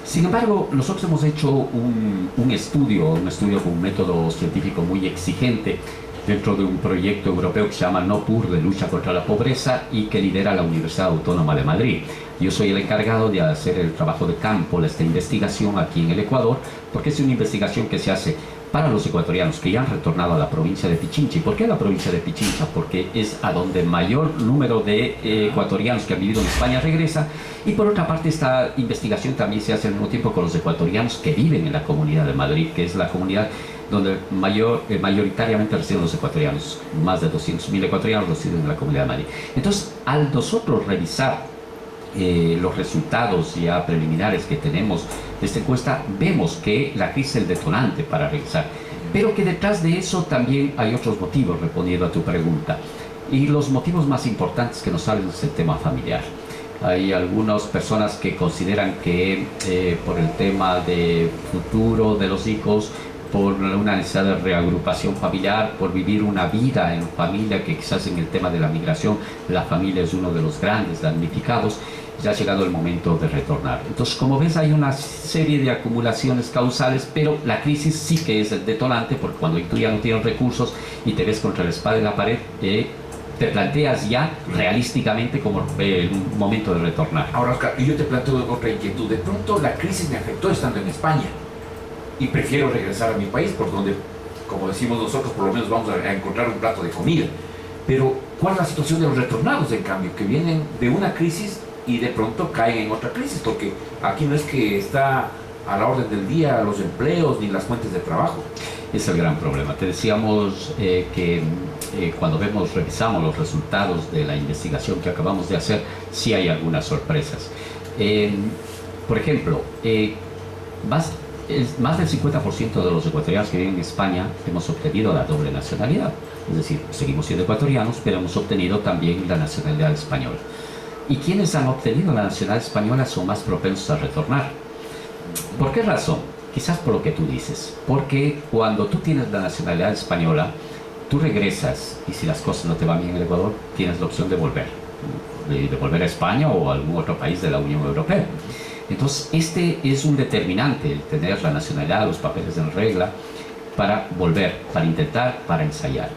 Sin embargo, nosotros hemos hecho un estudio con un método científico muy exigente dentro de un proyecto europeo que se llama NOPUR, de lucha contra la pobreza, y que lidera la Universidad Autónoma de Madrid. Yo soy el encargado de hacer el trabajo de campo de esta investigación aquí en el Ecuador, porque es una investigación que se hace para los ecuatorianos que ya han retornado a la provincia de Pichincha. ¿Y por qué la provincia de Pichincha? Porque es a donde mayor número de ecuatorianos que han vivido en España regresa. Y por otra parte, esta investigación también se hace al mismo tiempo con los ecuatorianos que viven en la Comunidad de Madrid, que es la comunidad donde mayoritariamente residen los ecuatorianos. Más de 200.000 ecuatorianos residen en la Comunidad de Madrid. Entonces, al nosotros revisar los resultados ya preliminares que tenemos de esta encuesta, vemos que la crisis es el detonante para regresar, pero que detrás de eso también hay otros motivos, respondiendo a tu pregunta. Y los motivos más importantes que nos salen es el tema familiar. Hay algunas personas que consideran que por el tema de futuro de los hijos, por una necesidad de reagrupación familiar, por vivir una vida en familia, que quizás en el tema de la migración la familia es uno de los grandes damnificados, ya ha llegado el momento de retornar. Entonces, como ves, hay una serie de acumulaciones causales, pero la crisis sí que es el detonante, porque cuando tú ya no tienes recursos y te ves contra la espada y la pared, te planteas ya realísticamente como el momento de retornar. Ahora, Oscar, yo te planteo otra inquietud. De pronto la crisis me afectó estando en España y prefiero regresar a mi país, por donde, como decimos nosotros, por lo menos vamos a encontrar un plato de comida. Pero, ¿cuál es la situación de los retornados, en cambio, que vienen de una crisis y de pronto caen en otra crisis? Porque aquí no es que está a la orden del día los empleos ni las fuentes de trabajo. Es el gran problema. Te decíamos que cuando revisamos los resultados de la investigación que acabamos de hacer, sí hay algunas sorpresas. Por ejemplo, más del 50% de los ecuatorianos que viven en España hemos obtenido la doble nacionalidad. Es decir, seguimos siendo ecuatorianos, pero hemos obtenido también la nacionalidad española. Y quienes han obtenido la nacionalidad española son más propensos a retornar. ¿Por qué razón? Quizás por lo que tú dices. Porque cuando tú tienes la nacionalidad española, tú regresas y si las cosas no te van bien en el Ecuador, tienes la opción de volver a España o a algún otro país de la Unión Europea. Entonces, este es un determinante, el tener la nacionalidad, los papeles en regla, para volver, para intentar, para ensayar.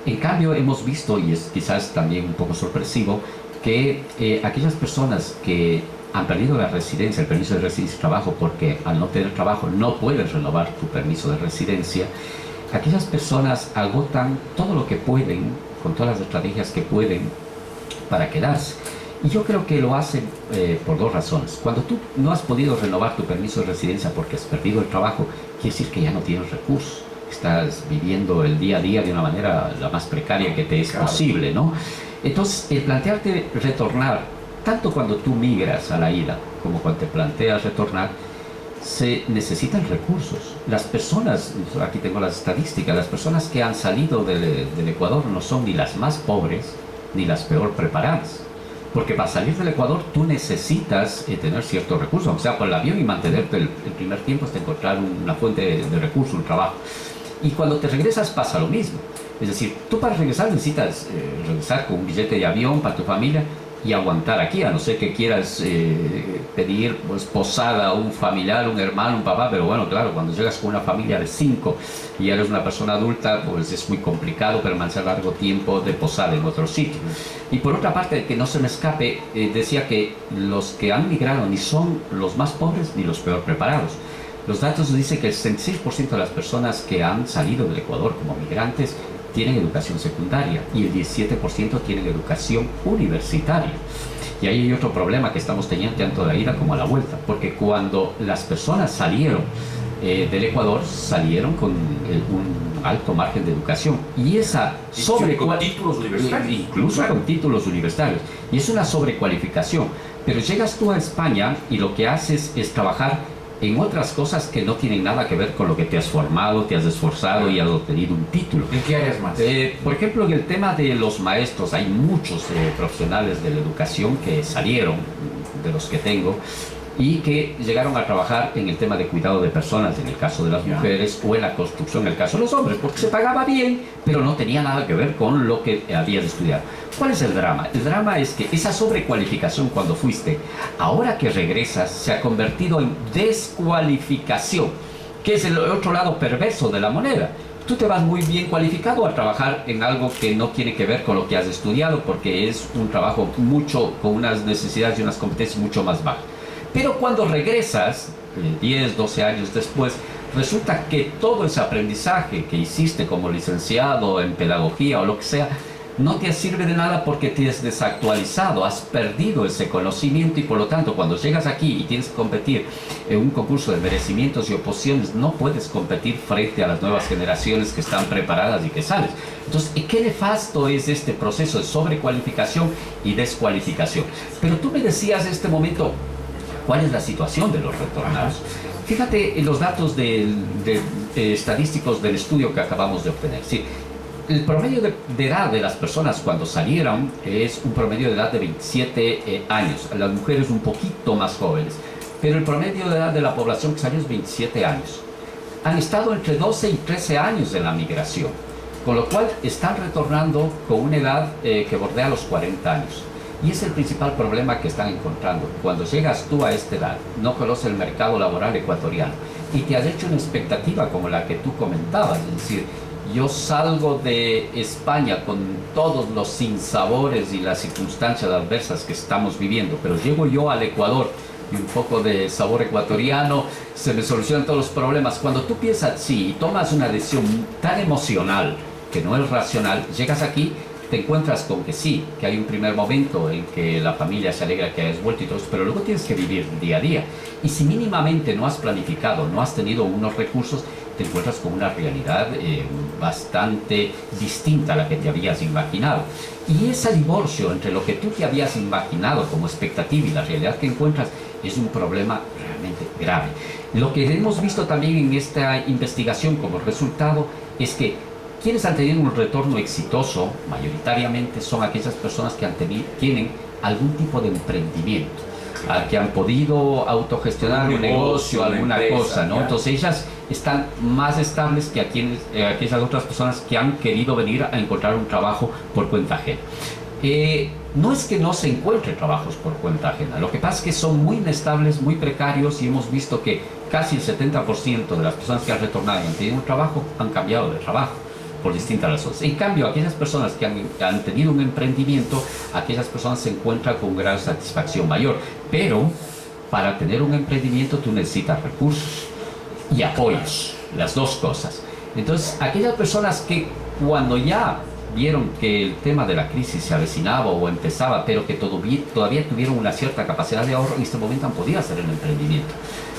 En cambio, hemos visto, y es quizás también un poco sorpresivo, que aquellas personas que han perdido la residencia, el permiso de residencia y trabajo, porque al no tener trabajo no puedes renovar tu permiso de residencia, aquellas personas agotan todo lo que pueden, con todas las estrategias que pueden, para quedarse. Y yo creo que lo hacen por dos razones. Cuando tú no has podido renovar tu permiso de residencia porque has perdido el trabajo, quiere decir que ya no tienes recursos. Estás viviendo el día a día de una manera la más precaria que te es posible, ¿no? Entonces, el plantearte retornar tanto cuando tú migras a la isla como cuando te planteas retornar, se necesitan recursos. Las personas, aquí tengo las estadísticas, las personas que han salido del Ecuador no son ni las más pobres ni las peor preparadas. Porque para salir del Ecuador tú necesitas tener ciertos recursos, o sea, por el avión y mantenerte el primer tiempo hasta encontrar una fuente de recursos, un trabajo. Y cuando te regresas pasa lo mismo. Es decir, tú para regresar necesitas regresar con un billete de avión para tu familia y aguantar aquí, a no ser que quieras pedir pues, posada a un familiar, un hermano, un papá, pero bueno, claro, cuando llegas con una familia de 5 y eres una persona adulta, pues es muy complicado permanecer largo tiempo de posada en otro sitio. Y por otra parte, que no se me escape, decía que los que han migrado ni son los más pobres ni los peor preparados. Los datos dicen que el 66% de las personas que han salido del Ecuador como migrantes tienen educación secundaria y el 17% tienen educación universitaria. Y ahí hay otro problema que estamos teniendo tanto a la ida como a la vuelta, porque cuando las personas salieron del Ecuador, salieron con un alto margen de educación. Y esa con títulos universitarios. Incluso claro, con títulos universitarios. Y es una sobrecualificación. Pero llegas tú a España y lo que haces es trabajar en otras cosas que no tienen nada que ver con lo que te has formado, te has esforzado y has obtenido un título. ¿En qué áreas más? Por ejemplo, en el tema de los maestros, hay muchos profesionales de la educación que salieron, de los que tengo, y que llegaron a trabajar en el tema de cuidado de personas, en el caso de las mujeres, o en la construcción, en el caso de los hombres, porque se pagaba bien, pero no tenía nada que ver con lo que habías estudiado. ¿Cuál es el drama? El drama es que esa sobrecualificación cuando fuiste, ahora que regresas, se ha convertido en descualificación, que es el otro lado perverso de la moneda. Tú te vas muy bien cualificado a trabajar en algo que no tiene que ver con lo que has estudiado, porque es un trabajo con unas necesidades y unas competencias mucho más bajas. Pero cuando regresas, 10, 12 años después, resulta que todo ese aprendizaje que hiciste como licenciado en pedagogía o lo que sea, no te sirve de nada porque te has desactualizado, has perdido ese conocimiento y por lo tanto cuando llegas aquí y tienes que competir en un concurso de merecimientos y oposiciones, no puedes competir frente a las nuevas generaciones que están preparadas y que sales. Entonces, ¿qué nefasto es este proceso de sobrecualificación y descualificación? Pero tú me decías en este momento, ¿cuál es la situación de los retornados? Fíjate en los datos estadísticos del estudio que acabamos de obtener. Sí, el promedio de edad de las personas cuando salieron es un promedio de edad de 27 años. Las mujeres un poquito más jóvenes. Pero el promedio de edad de la población que salió es 27 años. Han estado entre 12 y 13 años en la migración. Con lo cual están retornando con una edad que bordea los 40 años. Y es el principal problema que están encontrando. Cuando llegas tú a esta edad, no conoces el mercado laboral ecuatoriano y te has hecho una expectativa como la que tú comentabas, es decir, yo salgo de España con todos los sinsabores y las circunstancias adversas que estamos viviendo, pero llego yo al Ecuador y un poco de sabor ecuatoriano, se me solucionan todos los problemas. Cuando tú piensas así y tomas una decisión tan emocional que no es racional, llegas aquí, te encuentras con que sí, que hay un primer momento en que la familia se alegra que hayas vuelto y todo eso, pero luego tienes que vivir día a día. Y si mínimamente no has planificado, no has tenido unos recursos, te encuentras con una realidad bastante distinta a la que te habías imaginado. Y ese divorcio entre lo que tú te habías imaginado como expectativa y la realidad que encuentras es un problema realmente grave. Lo que hemos visto también en esta investigación como resultado es que quienes han tenido un retorno exitoso, mayoritariamente, son aquellas personas que tienen algún tipo de emprendimiento, que han podido autogestionar un negocio, alguna cosa, ¿no? Entonces ellas están más estables que aquellas otras personas que han querido venir a encontrar un trabajo por cuenta ajena. No es que no se encuentren trabajos por cuenta ajena, lo que pasa es que son muy inestables, muy precarios y hemos visto que casi el 70% de las personas que han retornado y han tenido un trabajo han cambiado de trabajo por distintas razones. En cambio, aquellas personas que han tenido un emprendimiento, aquellas personas se encuentran con gran satisfacción mayor. Pero para tener un emprendimiento tú necesitas recursos y apoyos, las dos cosas. Entonces, aquellas personas que cuando ya vieron que el tema de la crisis se avecinaba o empezaba, pero que todavía tuvieron una cierta capacidad de ahorro, en este momento han podido hacer el emprendimiento.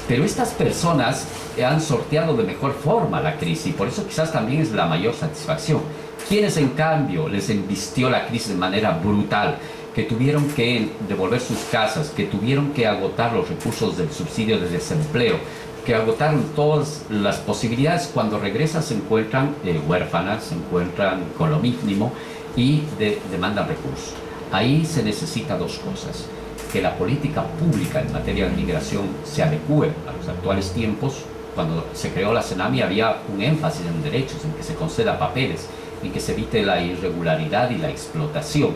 Pero estas personas han sorteado de mejor forma la crisis y por eso quizás también es la mayor satisfacción. Quienes en cambio les embistió la crisis de manera brutal, que tuvieron que devolver sus casas, que tuvieron que agotar los recursos del subsidio de desempleo, que agotaron todas las posibilidades, cuando regresan se encuentran huérfanas, se encuentran con lo mínimo y demandan recursos. Ahí se necesita dos cosas: que la política pública en materia de migración se adecue a los actuales tiempos. Cuando se creó la CENAMI había un énfasis en derechos, en que se conceda papeles, en que se evite la irregularidad y la explotación.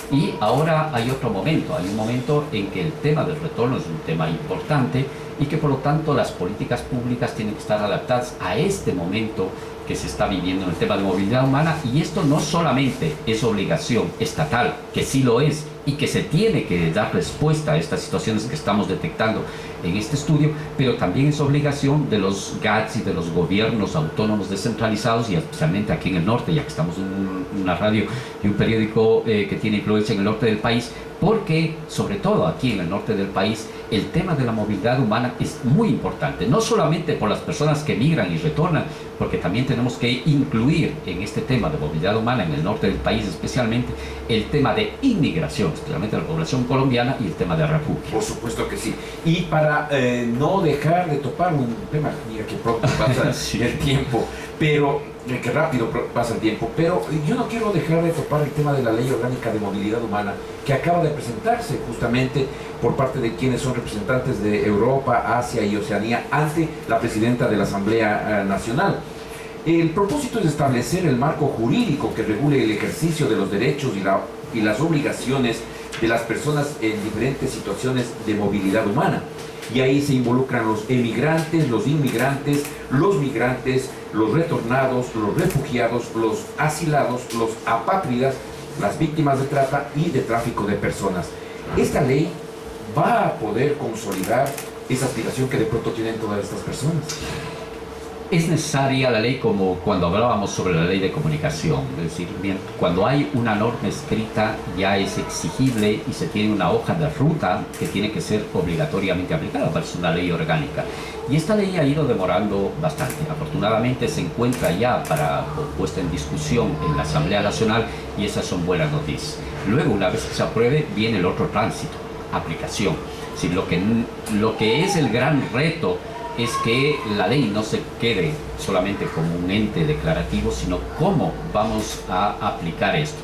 Y ahora hay otro momento, hay un momento en que el tema del retorno es un tema importante y que por lo tanto las políticas públicas tienen que estar adaptadas a este momento que se está viviendo en el tema de movilidad humana. Y esto no solamente es obligación estatal, que sí lo es, y que se tiene que dar respuesta a estas situaciones que estamos detectando en este estudio, pero también es obligación de los GATS y de los gobiernos autónomos descentralizados, y especialmente aquí en el norte, ya que estamos en una radio y un periódico que tiene influencia en el norte del país, porque sobre todo aquí en el norte del país el tema de la movilidad humana es muy importante, no solamente por las personas que migran y retornan, porque también tenemos que incluir en este tema de movilidad humana en el norte del país especialmente el tema de inmigración, especialmente la población colombiana, y el tema de refugio. Por supuesto que sí. Y para no dejar de topar un tema, mira que pronto pasa Sí. el tiempo, pero que rápido pasa el tiempo, pero yo no quiero dejar de topar el tema de la Ley Orgánica de Movilidad Humana, que acaba de presentarse justamente por parte de quienes son representantes de Europa, Asia y Oceanía ante la presidenta de la Asamblea Nacional. El propósito es establecer el marco jurídico que regule el ejercicio de los derechos y las obligaciones de las personas en diferentes situaciones de movilidad humana. Y ahí se involucran los emigrantes, los inmigrantes, los migrantes, los retornados, los refugiados, los asilados, los apátridas, las víctimas de trata y de tráfico de personas. Esta ley va a poder consolidar esa aspiración que de pronto tienen todas estas personas. Es necesaria la ley, como cuando hablábamos sobre la ley de comunicación, es decir, bien, cuando hay una norma escrita ya es exigible y se tiene una hoja de ruta que tiene que ser obligatoriamente aplicada, parece una ley orgánica. Y esta ley ha ido demorando bastante. Afortunadamente se encuentra ya puesta en discusión en la Asamblea Nacional, y esas son buenas noticias. Luego, una vez que se apruebe, viene el otro tránsito, aplicación. Es decir, lo que es el gran reto es que la ley no se quede solamente como un ente declarativo, sino cómo vamos a aplicar esto.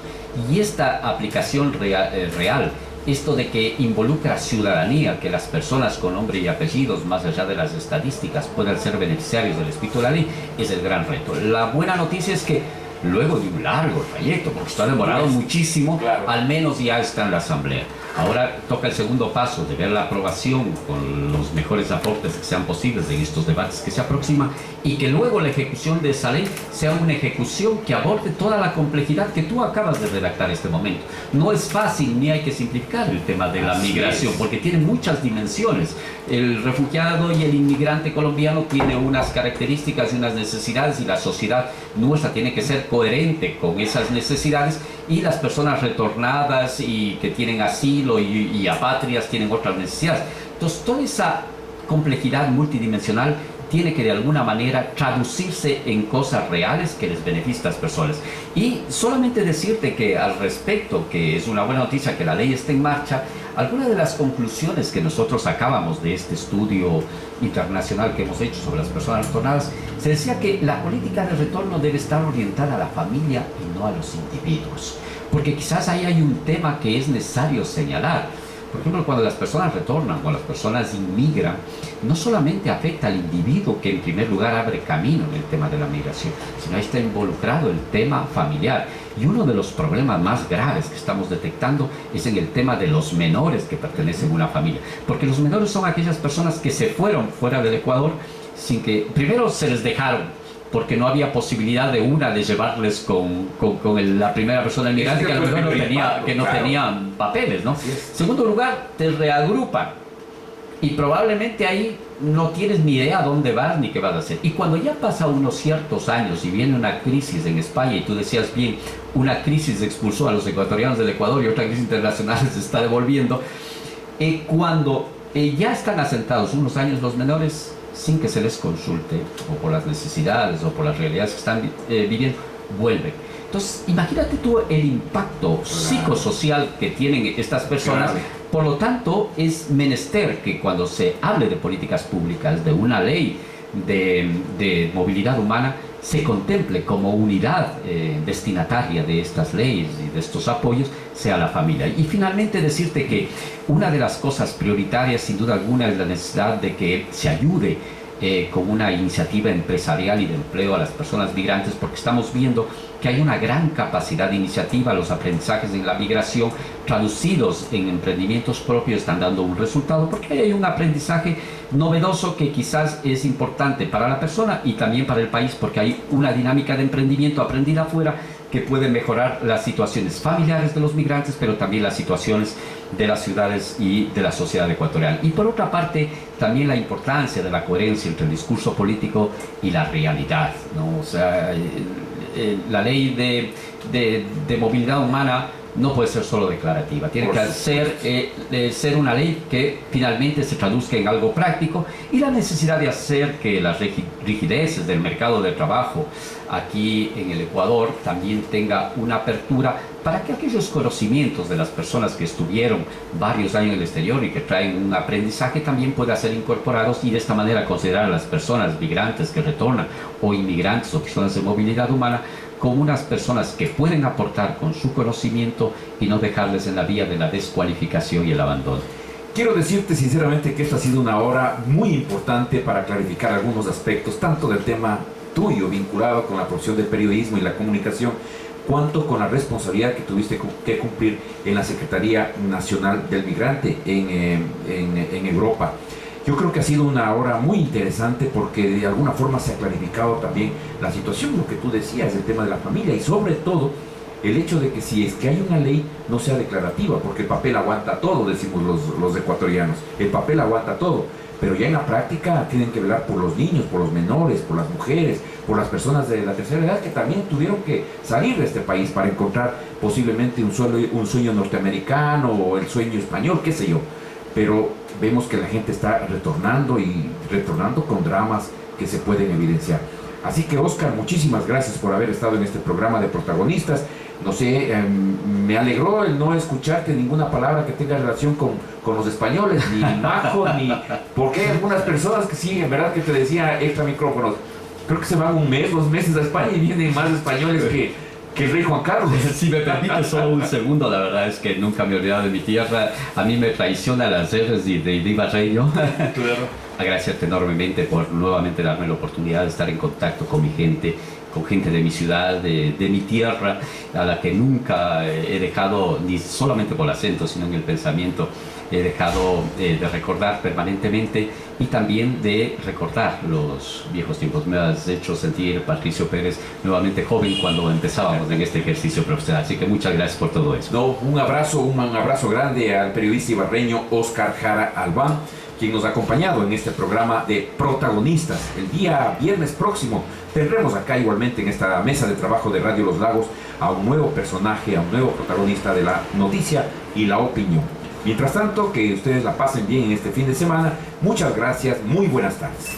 Y esta aplicación real, esto de que involucra ciudadanía, que las personas con nombre y apellidos, más allá de las estadísticas, puedan ser beneficiarios del espíritu de la ley, es el gran reto. La buena noticia es que luego de un largo trayecto, porque está demorado muchísimo, claro, al menos ya está en la Asamblea. Ahora toca el segundo paso de ver la aprobación con los mejores aportes que sean posibles en estos debates que se aproximan, y que luego la ejecución de esa ley sea una ejecución que aborde toda la complejidad que tú acabas de redactar en este momento. No es fácil ni hay que simplificar el tema de la migración, porque tiene muchas dimensiones. El refugiado y el inmigrante colombiano tiene unas características y unas necesidades, y la sociedad nuestra tiene que ser coherente con esas necesidades, y las personas retornadas y que tienen asilo y apátridas tienen otras necesidades. Entonces, toda esa complejidad multidimensional tiene que de alguna manera traducirse en cosas reales que les beneficien a las personas. Y solamente decirte que al respecto, que es una buena noticia que la ley esté en marcha, algunas de las conclusiones que nosotros sacábamos de este estudio internacional que hemos hecho sobre las personas retornadas, se decía que la política de retorno debe estar orientada a la familia y no a los individuos. Porque quizás ahí hay un tema que es necesario señalar. Por ejemplo, cuando las personas retornan o las personas inmigran, no solamente afecta al individuo, que en primer lugar abre camino en el tema de la migración, sino ahí está involucrado el tema familiar. Y uno de los problemas más graves que estamos detectando es en el tema de los menores que pertenecen a una familia. Porque los menores son aquellas personas que se fueron fuera del Ecuador sin que, primero, se les dejaron, porque no había posibilidad de llevarles con la primera persona inmigrante, que a lo mejor no tenían papeles, ¿no? Segundo lugar, te reagrupan y probablemente ahí no tienes ni idea dónde vas ni qué vas a hacer. Y cuando ya pasa unos ciertos años y viene una crisis en España, y tú decías bien, una crisis expulsó a los ecuatorianos del Ecuador y otra crisis internacional se está devolviendo, cuando ya están asentados unos años los menores, sin que se les consulte, o por las necesidades o por las realidades que están viviendo, vuelven. Entonces, imagínate tú el impacto psicosocial que tienen estas personas. Claro. Por lo tanto, es menester que cuando se hable de políticas públicas, de una ley de movilidad humana, se contemple como unidad destinataria de estas leyes y de estos apoyos sea la familia. Y finalmente decirte que una de las cosas prioritarias, sin duda alguna, es la necesidad de que se ayude con una iniciativa empresarial y de empleo a las personas migrantes, porque estamos viendo que hay una gran capacidad de iniciativa. Los aprendizajes en la migración traducidos en emprendimientos propios están dando un resultado, porque hay un aprendizaje novedoso que quizás es importante para la persona y también para el país, porque hay una dinámica de emprendimiento aprendida afuera que puede mejorar las situaciones familiares de los migrantes, pero también las situaciones de las ciudades y de la sociedad ecuatoriana. Y por otra parte, también la importancia de la coherencia entre el discurso político y la realidad, ¿no? O sea, la ley de movilidad humana no puede ser solo declarativa, tiene que ser una ley que finalmente se traduzca en algo práctico, y la necesidad de hacer que las rigideces del mercado de trabajo aquí en el Ecuador también tenga una apertura para que aquellos conocimientos de las personas que estuvieron varios años en el exterior y que traen un aprendizaje también puedan ser incorporados, y de esta manera considerar a las personas migrantes que retornan o inmigrantes o personas de movilidad humana como unas personas que pueden aportar con su conocimiento y no dejarles en la vía de la descualificación y el abandono. Quiero decirte sinceramente que esta ha sido una hora muy importante para clarificar algunos aspectos, tanto del tema tuyo vinculado con la profesión del periodismo y la comunicación, cuanto con la responsabilidad que tuviste que cumplir en la Secretaría Nacional del Migrante en Europa. Yo creo que ha sido una hora muy interesante porque de alguna forma se ha clarificado también la situación, lo que tú decías, el tema de la familia, y sobre todo el hecho de que si es que hay una ley no sea declarativa, porque el papel aguanta todo, decimos los ecuatorianos, el papel aguanta todo, pero ya en la práctica tienen que velar por los niños, por los menores, por las mujeres, por las personas de la tercera edad que también tuvieron que salir de este país para encontrar posiblemente un sueño norteamericano o el sueño español, qué sé yo, pero vemos que la gente está retornando y retornando con dramas que se pueden evidenciar. Así que, Oscar, muchísimas gracias por haber estado en este programa de protagonistas. No sé, me alegró el no escucharte ninguna palabra que tenga relación con los españoles, ni majo, ni... Porque hay algunas personas que sí, en verdad, que te decía extra micrófonos, creo que se van un mes, 2 meses a España y vienen más españoles que el rey Juan Carlos. Si me permite solo un segundo, la verdad es que nunca me he olvidado de mi tierra. A mí me traiciona las redes de Ibarreño. Agradecerte enormemente por nuevamente darme la oportunidad de estar en contacto con mi gente, con gente de mi ciudad, de mi tierra, a la que nunca he dejado, ni solamente por el acento, sino en el pensamiento, he dejado de recordar permanentemente, y también de recordar los viejos tiempos. Me has hecho sentir, Patricio Pérez, nuevamente joven cuando empezábamos en este ejercicio profesional. Así que muchas gracias por todo eso. No, un abrazo grande al periodista ibarreño Oscar Jara Albán, quien nos ha acompañado en este programa de protagonistas. El día viernes próximo tendremos acá igualmente en esta mesa de trabajo de Radio Los Lagos a un nuevo personaje, a un nuevo protagonista de la noticia y la opinión. Mientras tanto, que ustedes la pasen bien en este fin de semana. Muchas gracias, muy buenas tardes.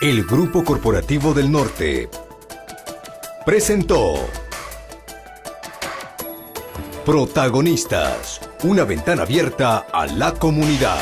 El Grupo Corporativo del Norte presentó Protagonistas, una ventana abierta a la comunidad.